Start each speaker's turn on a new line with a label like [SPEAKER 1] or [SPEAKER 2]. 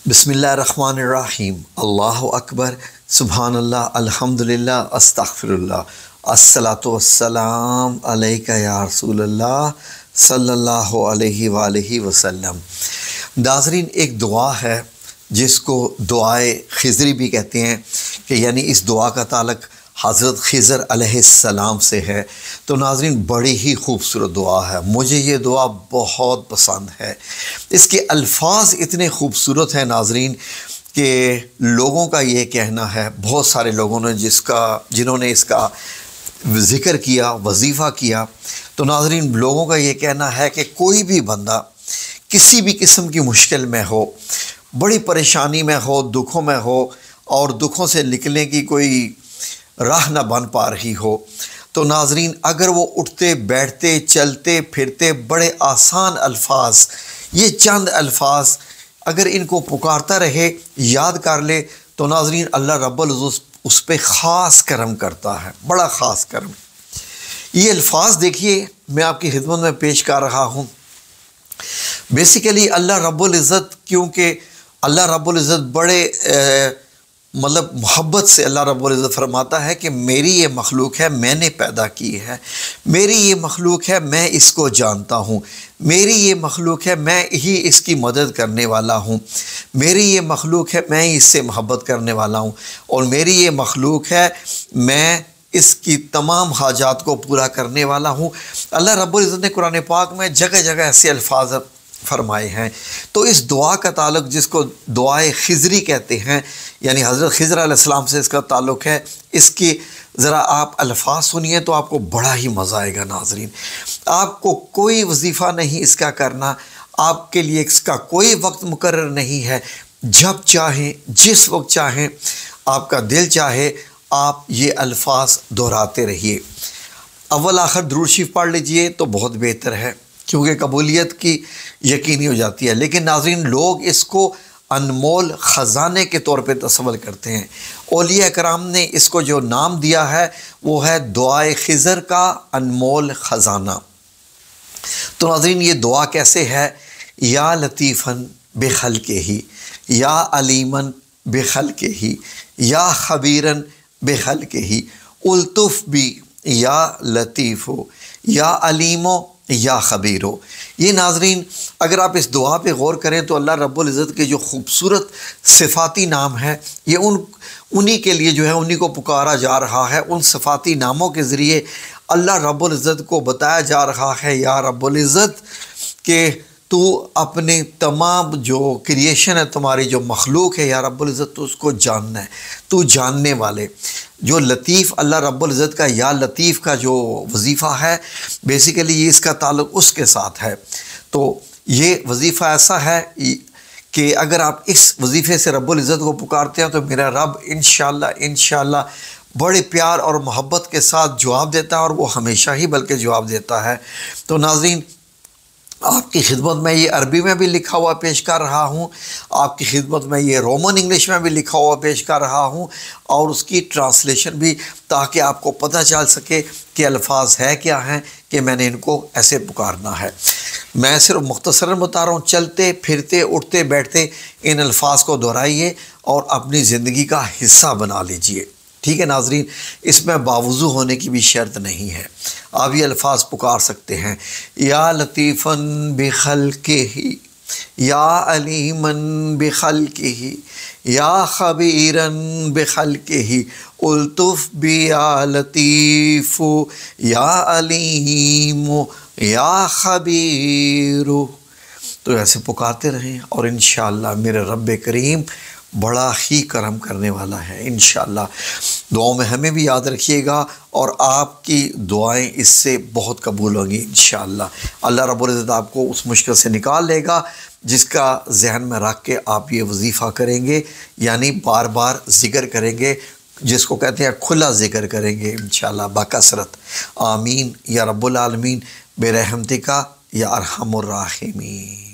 [SPEAKER 1] बिस्मिल्लाहिर्रहमानिर्रहीम। अल्लाहु अकबर, सुबहानल्लाह, अल्हम्दुलिल्लाह, अस्तगफिरुल्लाह, अस्सलातु वस्सलाम अलैका या रसूलल्लाह सल्लल्लाहु अलैहि वालैहि वसल्लम। नाज़रीन, एक दुआ है जिसको दुआए खिज़री भी कहते हैं कि यानी इस दुआ का ताल्लुक़ हज़रत खिज़र अलैहिस्सलाम से है। तो नाज़रीन, बड़ी ही खूबसूरत दुआ है, मुझे ये दुआ बहुत पसंद है। इसके अल्फाज इतने खूबसूरत हैं नाज़रीन कि लोगों का ये कहना है, बहुत सारे लोगों ने जिन्होंने इसका ज़िक्र किया, वजीफ़ा किया, तो नाज़रीन लोगों का ये कहना है कि कोई भी बंदा किसी भी किस्म की मुश्किल में हो, बड़ी परेशानी में हो, दुखों में हो और दुखों से निकलने की कोई राह ना बन पा रही हो, तो नाज़रीन अगर वो उठते बैठते चलते फिरते बड़े आसान अल्फाज, ये चंद अल्फाज अगर इनको पुकारता रहे, याद कर ले, तो नाज़रीन अल्लाह रब्बुल इज़्ज़त उस पर ख़ास करम करता है, बड़ा ख़ास करम। ये अल्फाज देखिए मैं आपकी खिदमत में पेश कर रहा हूँ। बेसिकली अल्लाह रब्बुल इज़्ज़त, क्योंकि अल्लाह रब्बुल इज़्ज़त बड़े मोहब्बत से अल्लाह रब्बुल इज़्ज़त फरमाता है कि मेरी ये मखलूक है, मैंने पैदा की है, मेरी ये मखलूक है, मैं इसको जानता हूँ, मेरी ये मखलूक है, मैं ही इसकी मदद करने वाला हूँ, मेरी ये मखलूक है, मैं इससे मोहब्बत करने वाला हूँ, और मेरी ये मखलूक है, मैं इसकी तमाम हाजात को पूरा करने वाला हूँ। अल्लाह रब्बुल इज़्ज़त ने कुरान पाक में जगह जगह ऐसे अल्फाज फरमाए हैं। तो इस दुआ का ताल्लुक़, जिसको दुआए खिज़री कहते हैं, यानी हज़रत खिज़र अलैहिस्सलाम से इसका ताल्लुक़ है। इसकी ज़रा आप अल्फाज सुनिए तो आपको बड़ा ही मज़ा आएगा। नाज़रीन, आपको कोई वजीफ़ा नहीं इसका करना, आपके लिए इसका कोई वक्त मुकर्रर नहीं है, जब चाहें जिस वक्त चाहें, आपका दिल चाहे आप ये अल्फाज दोहराते रहिए। अव्वल आखिर दुरूद शरीफ पढ़ लीजिए तो बहुत बेहतर है, क्योंकि कबूलियत की यकीनी हो जाती है। लेकिन नाज़रीन, लोग इसको अनमोल ख़जाने के तौर पे तस्वर करते हैं। औलिया कराम ने इसको जो नाम दिया है वो है दुआए खिज़र का अनमोल ख़जाना। तो नाज़रीन, ये दुआ कैसे है? या लतीफ़न बेखल्के ही, या अलीमन बेखल्के ही, या खबीरन बेखल्के ही, उल्तुफ़ भी या लतीफ़ो, या अलीमो या खबीरो। ये नाज़रीन अगर आप इस दुआ पे गौर करें तो अल्लाह रब्बुल इज़्ज़त के जो खूबसूरत सिफ़ाती नाम है, ये उन्हीं के लिए जो है, उन्हीं को पुकारा जा रहा है। उन सिफ़ाती नामों के ज़रिए अल्लाह रब्बुल इज़्ज़त को बताया जा रहा है, या रब्बुल इज़्ज़त के तू अपने तमाम जो क्रिएशन है, तुम्हारी जो मखलूक है, या रब्बुल इज़्ज़त तो उसको जानना है, तू जानने वाले। जो लतीफ़ अल्लाह रब्बुल इज़्ज़त का या लतीफ़ का जो वजीफ़ा है, बेसिकली ये इसका ताल्लुक़ उसके साथ है। तो ये वजीफ़ा ऐसा है कि अगर आप इस वजीफ़े से रब्बुल इज़्ज़त को पुकारते हैं तो मेरा रब इंशाअल्लाह बड़े प्यार और मोहब्बत के साथ जवाब देता है, और वो हमेशा ही बल्कि जवाब देता है। तो नाज़रीन, आपकी खिदमत में ये अरबी में भी लिखा हुआ पेश कर रहा हूँ, आपकी खिदमत में ये रोमन इंग्लिश में भी लिखा हुआ पेश कर रहा हूँ, और उसकी ट्रांसलेशन भी, ताकि आपको पता चल सके कि अल्फाज है क्या हैं कि मैंने इनको ऐसे पुकारना है। मैं सिर्फ मुख्तसरन बता रहा हूँ, चलते फिरते उठते बैठते इन अल्फाज को दोहराइए और अपनी ज़िंदगी का हिस्सा बना लीजिए। ठीक है नाज़रीन, इसमें बावुज़ू होने की भी शर्त नहीं है, आप ये अल्फाज पुकार सकते हैं। या लतीफ़न बेखल्के ही, या अलीमन बेखल्के ही, या खबीरन बेखल्के ही, उल्तुफ़ भी या लतीफ़ो, या अलीमो या खबीरो। तो ऐसे पुकारते रहें और इंशाअल्लाह मेरे रब्बे करीम बड़ा ही करम करने वाला है। इंशाअल्लाह दुआओं में हमें भी याद रखिएगा, और आपकी दुआएं इससे बहुत कबूल होंगी इंशाअल्लाह। अल्लाह रब्बुल इज़्ज़त आपको उस मुश्किल से निकाल लेगा जिसका जहन में रख के आप ये वजीफ़ा करेंगे, यानी बार बार ज़िक्र करेंगे, जिसको कहते हैं खुला ज़िक्र करेंगे इंशाअल्लाह बकसरत। आमीन या रब्बुल आलमीन बेरहमतिका या अरहमुर राहिमीन।